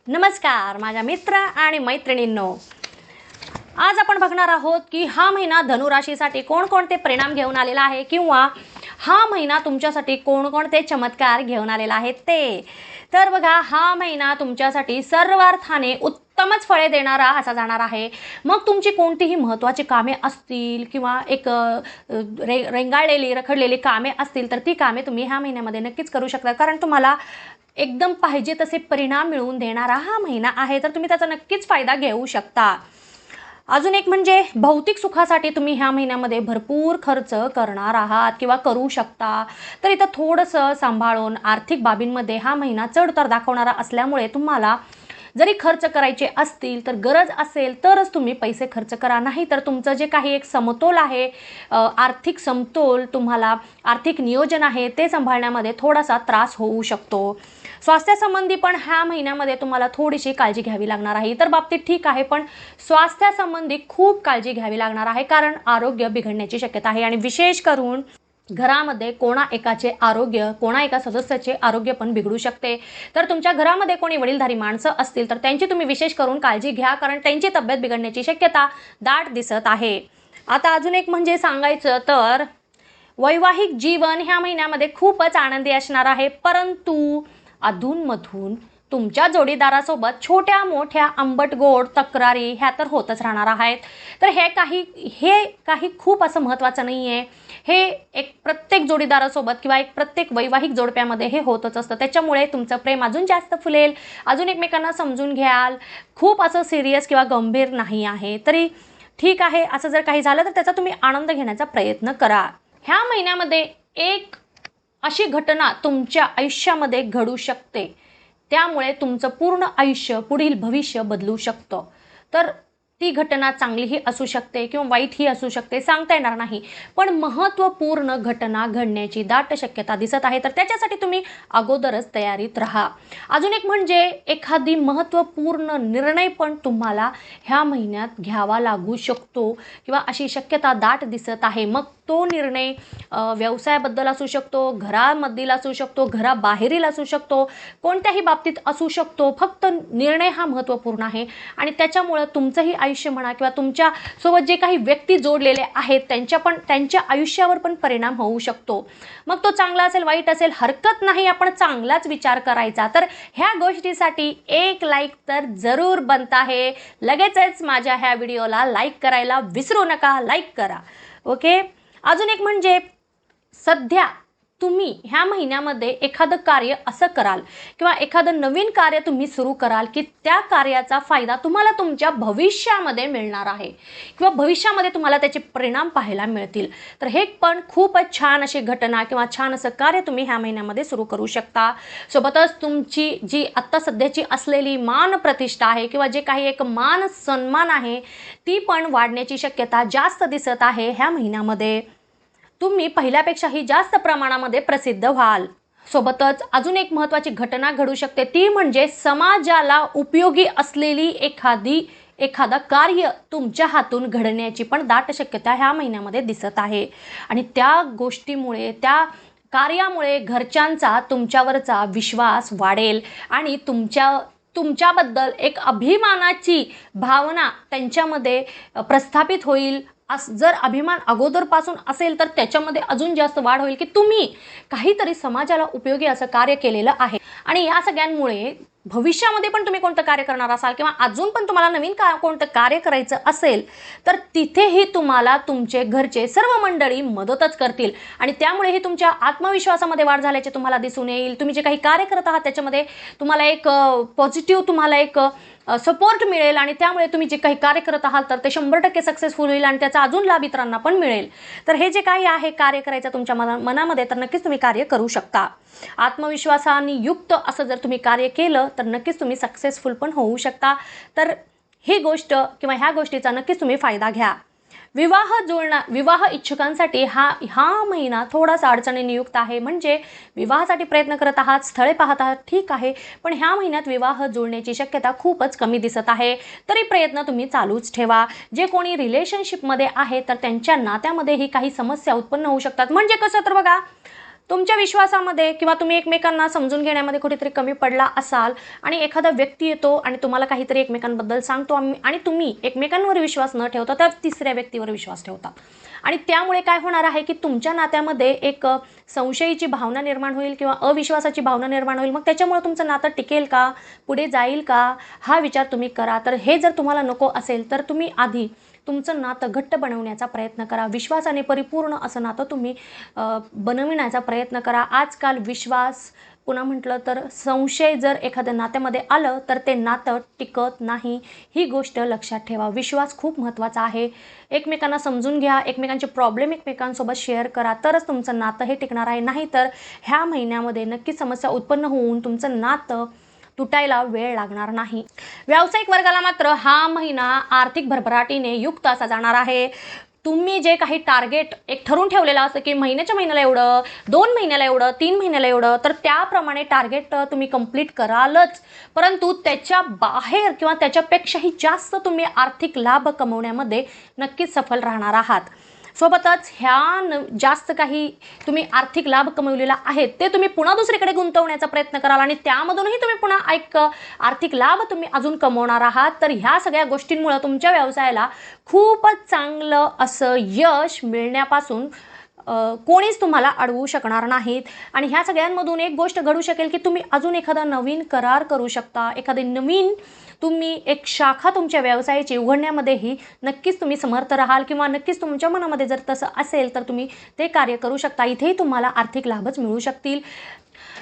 नमस्कार माझ्या मित्र आणि मैत्रिणींनो, आज आपण बघणार आहोत की हा महिना धनुराशीसाठी कोणकोणते परिणाम घेऊन आलेला आहे किंवा हा महिना तुमच्यासाठी कोणकोणते चमत्कार घेऊन आलेला आहे ते. तर बघा, हा महिना तुमच्यासाठी सर्वार्थाने उत्तमच फळे देणारा असा जाणार आहे. मग तुमची कोणतीही महत्त्वाची कामे असतील किंवा एक रेंगाळलेली रखडलेली कामे असतील तर ती कामे तुम्ही ह्या महिन्यामध्ये नक्कीच करू शकता, कारण तुम्हाला एकदम पाहिजे तसे परिणाम मिळवून देणारा हा महिना आहे. तर तुम्ही त्याचा नक्कीच फायदा घेऊ शकता. अजून एक म्हणजे भौतिक सुखासाठी तुम्ही ह्या महिन्यामध्ये भरपूर खर्च करणार आहात किंवा करू शकता. तर इथं थोडंसं सांभाळून आर्थिक बाबींमध्ये हा महिना चढ-उतार दाखवणारा असल्यामुळे तुम्हाला जरी खर्च करायचे असतील तर गरज असेल तरच तुम्ही पैसे खर्च करा, नाही तर तुमचं जे काही एक समतोल आहे, आर्थिक समतोल, तुम्हाला आर्थिक नियोजन आहे ते सांभाळण्यामध्ये थोडासा त्रास होऊ शकतो. स्वास्थ्यासंबंधी पण ह्या महिन्यामध्ये तुम्हाला थोडीशी काळजी घ्यावी लागणार आहे. इतर बाबतीत ठीक आहे, पण स्वास्थ्यासंबंधी खूप काळजी घ्यावी लागणार आहे, कारण आरोग्य बिघडण्याची शक्यता आहे. आणि विशेष करून घरामध्ये कोणा एका सदस्याचे आरोग्य पण बिघडू शकते. तर तुमच्या घरामध्ये कोणी वडीलधारी माणसं असतील तर त्यांची तुम्ही विशेष करून काळजी घ्या, कारण त्यांची तब्येत बिघडण्याची शक्यता दाट दिसत आहे. आता अजून एक म्हणजे सांगायचं तर वैवाहिक जीवन ह्या महिन्यामध्ये खूपच आनंदी असणार आहे, परंतु अधूनमधून तुमच्या जोडीदारासोबत छोट्या मोठ्या आंबट गोड तक्रारी ह्या तर होतच राहणार आहेत. तर हे काही खूप असं महत्त्वाचं नाही आहे. हे एक प्रत्येक जोडीदारासोबत किंवा एक प्रत्येक वैवाहिक जोडप्यामध्ये हे होतच असतं. त्याच्यामुळे तुमचं प्रेम अजून जास्त फुलेल, अजून एकमेकांना समजून घ्याल. खूप असं सिरियस किंवा गंभीर नाही आहे. तरी ठीक आहे, असं जर काही झालं तर त्याचा तुम्ही आनंद घेण्याचा प्रयत्न करा. ह्या महिन्यामध्ये एक अशी घटना तुमच्या आयुष्यामध्ये घडू शकते, त्यामुळे तुमचं पूर्ण आयुष्य, पुढील भविष्य बदलू शकतं. तर ती घटना चांगलीही असू शकते किंवा वाईटही असू शकते, सांगता येणार नाही. पण महत्त्वपूर्ण घटना घडण्याची दाट शक्यता दिसत आहे, तर त्याच्यासाठी तुम्ही अगोदरच तयारीत राहा. अजून एक म्हणजे एखादी महत्त्वपूर्ण निर्णय पण तुम्हाला ह्या महिन्यात घ्यावा लागू शकतो किंवा अशी शक्यता दाट दिसत आहे. मग तो निर्णय व्यवसायाबद्दल असू शकतो, घरामधील असू शकतो, घराबाहेरील असू शकतो, कोणत्याही बाबतीत असू शकतो. फक्त निर्णय हा महत्त्वपूर्ण आहे आणि त्याच्यामुळं तुमचंही आयुष्य म्हणा किंवा तुमच्यासोबत जे काही व्यक्ती जोडलेले आहेत त्यांच्या आयुष्यावर पण परिणाम होऊ शकतो. मग तो चांगला असेल वाईट असेल हरकत नाही, आपण चांगलाच विचार करायचा. तर ह्या गोष्टीसाठी एक लाईक तर जरूर बनत आहे. लगेचच माझ्या ह्या व्हिडिओला लाईक करायला विसरू नका. लाईक करा. ओके. अजून एक म्हणजे सध्या तुम्ही ह्या महिन्यामध्ये एखादं कार्य असं कराल किंवा एखादं नवीन कार्य तुम्ही सुरू कराल की त्या कार्याचा फायदा तुम्हाला तुमच्या भविष्यामध्ये मिळणार आहे किंवा भविष्यामध्ये तुम्हाला त्याचे परिणाम पाहायला मिळतील. तर हे पण खूपच छान अशी घटना किंवा छान असं कार्य तुम्ही ह्या महिन्यामध्ये सुरू करू शकता. सोबतच तुमची जी आत्ता सध्याची असलेली मान प्रतिष्ठा आहे किंवा जे काही एक मान सन्मान आहे ती पण वाढण्याची शक्यता जास्त दिसत आहे. ह्या महिन्यामध्ये तुम्ही पहिल्यापेक्षाही जास्त प्रमाणामध्ये प्रसिद्ध व्हाल. सोबतच अजून एक महत्त्वाची घटना घडू शकते, ती म्हणजे समाजाला उपयोगी असलेली एखादा कार्य तुमच्या हातून घडण्याची पण दाट शक्यता ह्या महिन्यामध्ये दिसत आहे. आणि त्या गोष्टीमुळे, त्या कार्यामुळे घरच्यांचा तुमच्यावरचा विश्वास वाढेल आणि तुमच्याबद्दल एक अभिमानाची भावना त्यांच्यामध्ये प्रस्थापित होईल. जर अभिमान अगोदरपासून असेल तर त्याच्यामध्ये अजून जास्त वाढ होईल की तुम्ही काहीतरी समाजाला उपयोगी असं कार्य केलेलं आहे. आणि या सगळ्यांमुळे भविष्यामध्ये पण तुम्ही कोणतं कार्य करणार असाल किंवा अजून पण तुम्हाला नवीन कोणतं कार्य करायचं असेल तर तिथेही तुम्हाला तुमचे घरचे सर्व मंडळी मदतच करतील आणि त्यामुळेही तुमच्या आत्मविश्वासामध्ये वाढ झाल्याचे तुम्हाला दिसून येईल. तुम्ही जे काही कार्य करत आहात त्याच्यामध्ये तुम्हाला एक पॉझिटिव्ह, तुम्हाला एक सपोर्ट मिळेल आणि त्यामुळे तुम्ही जे काही कार्य करत आहात तर ते 100% सक्सेसफुल होईल आणि त्याचा अजून लाभ इतरांना पण मिळेल. तर हे जे काही आहे कार्य करायचं तुमच्या मनामध्ये, तर नक्कीच तुम्ही कार्य करू शकता. आत्मविश्वासाने युक्त असं जर तुम्ही कार्य केलं तर नक्कीच तुम्ही सक्सेसफुल पण होऊ शकता. तर ही गोष्ट किंवा ह्या गोष्टीचा नक्कीच तुम्ही फायदा घ्या. विवाह इच्छुकांसाठी हा महिना थोडासा अडचणीने युक्त आहे. म्हणजे विवाहासाठी प्रयत्न करत आहात, स्थळे पाहत आहात, ठीक आहे, पण ह्या महिन्यात विवाह जुळण्याची शक्यता खूपच कमी दिसत आहे. तरी प्रयत्न तुम्ही चालूच ठेवा. जे कोणी रिलेशनशिपमध्ये आहे तर त्यांच्या नात्यामध्येही काही समस्या उत्पन्न होऊ शकतात. म्हणजे कसं तर बघा, तुमच्या विश्वासामध्ये किंवा तुम्ही एकमेकांना समजून घेण्यामध्ये कुठेतरी कमी पडला असाल आणि एखादा व्यक्ती येतो आणि तुम्हाला काहीतरी एकमेकांबद्दल सांगतो आणि तुम्ही एकमेकांवर विश्वास न ठेवता त्या तिसऱ्या व्यक्तीवर विश्वास ठेवता आणि त्यामुळे काय होणार आहे की तुमच्या नात्यामध्ये एक संशयाची भावना निर्माण होईल किंवा अविश्वासाची भावना निर्माण होईल. मग त्याच्यामुळे तुमचं नातं टिकेल का, पुढे जाईल का, हा विचार तुम्ही करा. तर हे जर तुम्हाला नको असेल तर तुम्ही आधी तुमचं नातं घट्ट बनवण्याचा प्रयत्न करा. विश्वासाने परिपूर्ण असं नातं तुम्ही बनविण्याचा प्रयत्न करा. आजकाल विश्वास, पुन्हा म्हटलं तर संशय जर एखाद्या नात्यामध्ये आलं तर ते नातं टिकत नाही. ही गोष्ट लक्षात ठेवा. विश्वास खूप महत्त्वाचा आहे. एकमेकांना समजून घ्या, एकमेकांचे प्रॉब्लेम एकमेकांसोबत शेअर करा, तरच तुमचं नातं हे टिकणार आहे. नाहीतर ह्या महिन्यामध्ये नक्कीच समस्या उत्पन्न होऊन तुमचं नातं तुटायला वेळ लागणार नाही. व्यावसायिक वर्गाला मात्र हा महिना आर्थिक भरभराटीने युक्त असा जाणार आहे. तुम्ही जे काही टार्गेट एक ठरवून ठेवलेलं असतं की महिन्याच्या महिन्याला एवढं, 2 महिन्याला एवढं, 3 महिन्याला एवढं, तर त्याप्रमाणे टार्गेट तुम्ही कंप्लीट करालच. परंतु त्याच्या बाहेर किंवा त्याच्यापेक्षाही जास्त तुम्ही आर्थिक लाभ कमवण्यामध्ये नक्कीच सफल राहणार आहात. सोबतच जास्त काही तुम्ही आर्थिक लाभ कमवलेला आहे ते तुम्ही पुन्हा दुसरीकडे गुंतवण्याचा प्रयत्न कराल आणि त्यामधूनही तुम्ही पुन्हा एक आर्थिक लाभ तुम्ही अजून कमवणार आहात. तर ह्या सगळ्या गोष्टींमुळे तुमच्या व्यवसायाला खूपच चांगलं असं यश मिळण्यापासून कोणीच तुम्हाला अडवू शकणार नाहीत. आणि ह्या सगळ्यांमधून एक गोष्ट घडू शकेल की तुम्ही अजून एखादा नवीन करार करू शकता. एखादी नवीन तुम्ही एक शाखा तुमच्या व्यवसायाची उघडण्यामध्येही नक्कीच तुम्ही समर्थ राहाल किंवा नक्कीच तुमच्या मनामध्ये जर तसं असेल तर तुम्ही ते कार्य करू शकता. इथेही तुम्हाला आर्थिक लाभच मिळू शकतील.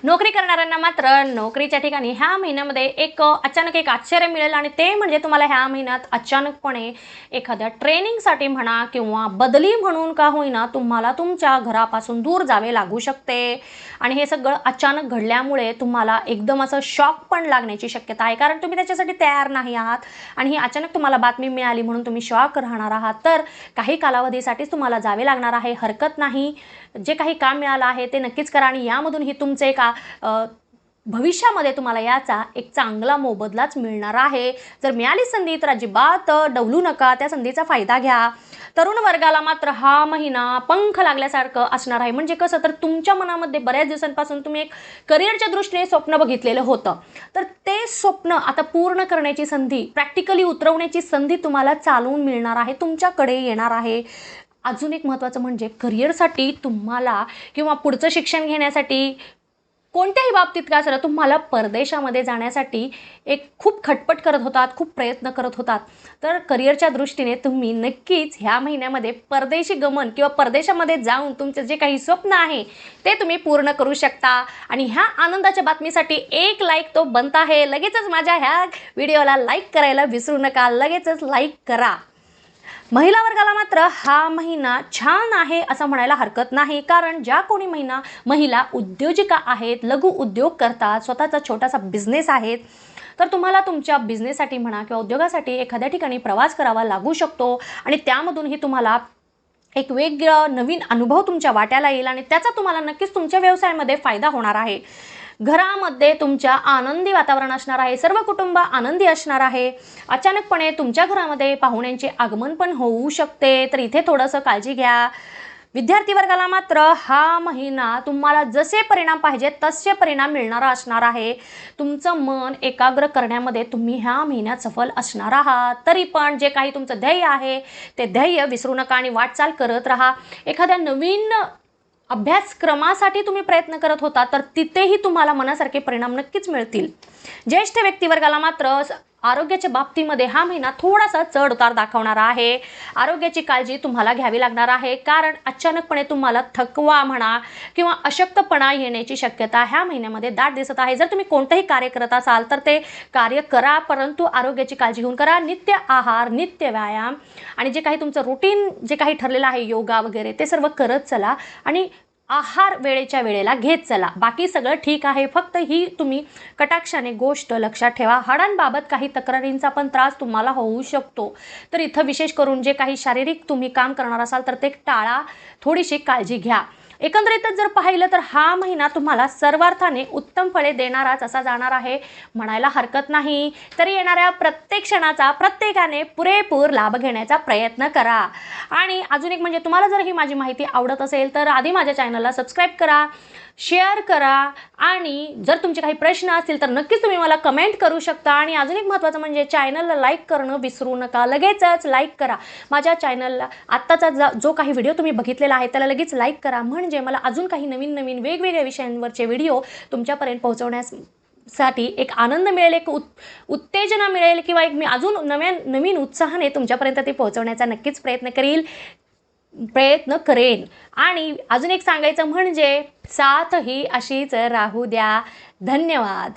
नोकरी करणाऱ्यांना मात्र नोकरीच्या ठिकाणी ह्या महिन्यामध्ये अचानक एक आश्चर्य मिळेल आणि ते म्हणजे तुम्हाला ह्या महिन्यात अचानकपणे एखाद्या ट्रेनिंगसाठी म्हणा किंवा बदली म्हणून का होईना तुम्हाला तुमच्या घरापासून दूर जावे लागू शकते. आणि हे सगळं अचानक घडल्यामुळे तुम्हाला एकदम असं शॉक पण लागण्याची शक्यता आहे, कारण तुम्ही त्याच्यासाठी तयार नाही आहात आणि ही अचानक तुम्हाला बातमी मिळाली म्हणून तुम्ही शॉक राहणार आहात. तर काही कालावधीसाठीच तुम्हाला जावे लागणार आहे, हरकत नाही. जे काही काम मिळालं आहे ते नक्कीच करा आणि यामधून तुमचे भविष्यामध्ये तुम्हाला याचा एक चांगला मोबदलाच मिळणार आहे. जर मिळाली संधी तर अजिबात डवलू नका, त्या संधीचा फायदा घ्या. तरुण वर्गाला मात्र हा महिना पंख लागल्यासारखं असणार आहे. म्हणजे कसं, तर तुमच्या मनामध्ये बऱ्याच दिवसांपासून तुम्ही एक करिअरच्या दृष्टीने स्वप्न बघितलेलं होतं, तर ते स्वप्न आता पूर्ण करण्याची संधी, प्रॅक्टिकली उतरवण्याची संधी तुम्हाला चालवून मिळणार आहे, तुमच्याकडे येणार आहे. अजून एक महत्त्वाचं म्हणजे करिअरसाठी तुम्हाला किंवा पुढचं शिक्षण घेण्यासाठी कोणत्याही बाबतीत का असं तुम्हाला परदेशामध्ये जाण्यासाठी एक खूप खटपट करत होतात, खूप प्रयत्न करत होतात. तर करिअरच्या दृष्टीने तुम्ही नक्कीच ह्या महिन्यामध्ये परदेशी गमन किंवा परदेशामध्ये जाऊन तुमचं जे काही स्वप्न आहे ते तुम्ही पूर्ण करू शकता. आणि ह्या आनंदाच्या बातमीसाठी एक लाईक तो बनता आहे. लगेचच माझ्या ह्या व्हिडिओला लाईक करायला विसरू नका, लगेचच लाईक करा. महिला वर्गाला मात्र हा महिना छान आहे असं म्हणायला हरकत नाही, कारण ज्या कोणी महिला उद्योजिका आहेत, लघु उद्योग करतात, स्वतःचा छोटासा बिझनेस आहेत, तर तुम्हाला तुमच्या बिझनेससाठी म्हणा किंवा उद्योगासाठी एखाद्या ठिकाणी प्रवास करावा लागू शकतो आणि त्यामधूनही तुम्हाला एक वेगळा नवीन अनुभव तुमच्या वाट्याला येईल आणि त्याचा तुम्हाला नक्कीच तुमच्या व्यवसायामध्ये फायदा होणार आहे. घरामध्ये तुमच्या आनंदी वातावरण असणार आहे, सर्व कुटुंब आनंदी असणार आहे. अचानकपणे तुमच्या घरामध्ये पाहुण्यांचे आगमन पण होऊ शकते, तर इथे थोडंसं काळजी घ्या. विद्यार्थी वर्गाला मात्र हा महिना तुम्हाला जसे परिणाम पाहिजे तसे परिणाम मिळणारा असणार आहे. तुमचं मन एकाग्र करण्यामध्ये तुम्ही ह्या महिन्यात सफल असणार आहात. तरी पण जे काही तुमचं ध्येय आहे ते ध्येय विसरू नका आणि वाटचाल करत राहा. एखाद्या नवीन अभ्यासक्रमासाठी तुम्ही प्रयत्न करत होता तर तिथेही तुम्हाला मनासारखे परिणाम नक्कीच मिळतील. ज्येष्ठ व्यक्तिवर्गाला मात्र आरोग्याच्या बाबतीमध्ये हा महिना थोडासा चढ उतार दाखवणारा आहे. आरोग्याची काळजी तुम्हाला घ्यावी लागणार आहे, कारण अचानकपणे तुम्हाला थकवा म्हणा किंवा अशक्तपणा येण्याची शक्यता ह्या महिन्यामध्ये दाट दिसत आहे. जर तुम्ही कोणतंही कार्य करत असाल तर ते कार्य करा, परंतु आरोग्याची काळजी घेऊन करा. नित्य आहार, नित्य व्यायाम आणि जे काही तुमचं रुटीन जे काही ठरलेलं आहे, योगा वगैरे, ते सर्व करत चला आणि आहार वेळेच्या वेळेला घेत चला. बाकी सगळं ठीक आहे, फक्त ही तुम्ही कटाक्षाने गोष्ट लक्षात ठेवा. हाडांबाबत काही तक्रारींचा पण त्रास तुम्हाला होऊ शकतो, तर इथं विशेष करून जे काही शारीरिक तुम्ही काम करणार असाल तर ते टाळा, थोडीशी काळजी घ्या. एकंदरीतच जर पाहिलं तर हा महिना तुम्हाला सर्वार्थाने उत्तम फळे देणाराच असा जाणार आहे म्हणायला हरकत नाही. तरी येणाऱ्या प्रत्येक क्षणाचा प्रत्येकाने पुरेपूर लाभ घेण्याचा प्रयत्न करा. आणि अजून एक म्हणजे तुम्हाला जर ही माझी माहिती आवडत असेल तर आधी माझ्या चॅनलला सबस्क्राईब करा, शेअर करा आणि जर तुमचे काही प्रश्न असतील तर नक्कीच तुम्ही मला कमेंट करू शकता. आणि अजून एक महत्त्वाचं म्हणजे चॅनलला लाईक करणं विसरू नका. लगेचच लाईक करा माझ्या चॅनलला. आत्ताचा जो काही व्हिडिओ तुम्ही बघितलेला आहे त्याला लगेच लाईक करा, म्हणजे मला अजून काही नवीन नवीन वेगवेगळ्या विषयांवरचे व्हिडिओ तुमच्यापर्यंत पोहोचवण्यासाठी एक आनंद मिळेल, एक उत्तेजना मिळेल किंवा एक मी अजून नवीन उत्साहाने तुमच्यापर्यंत ते पोहोचवण्याचा नक्कीच प्रयत्न करेन. आणि अजून एक सांगायचं म्हणजे साथ ही अशीच राहू द्या. धन्यवाद.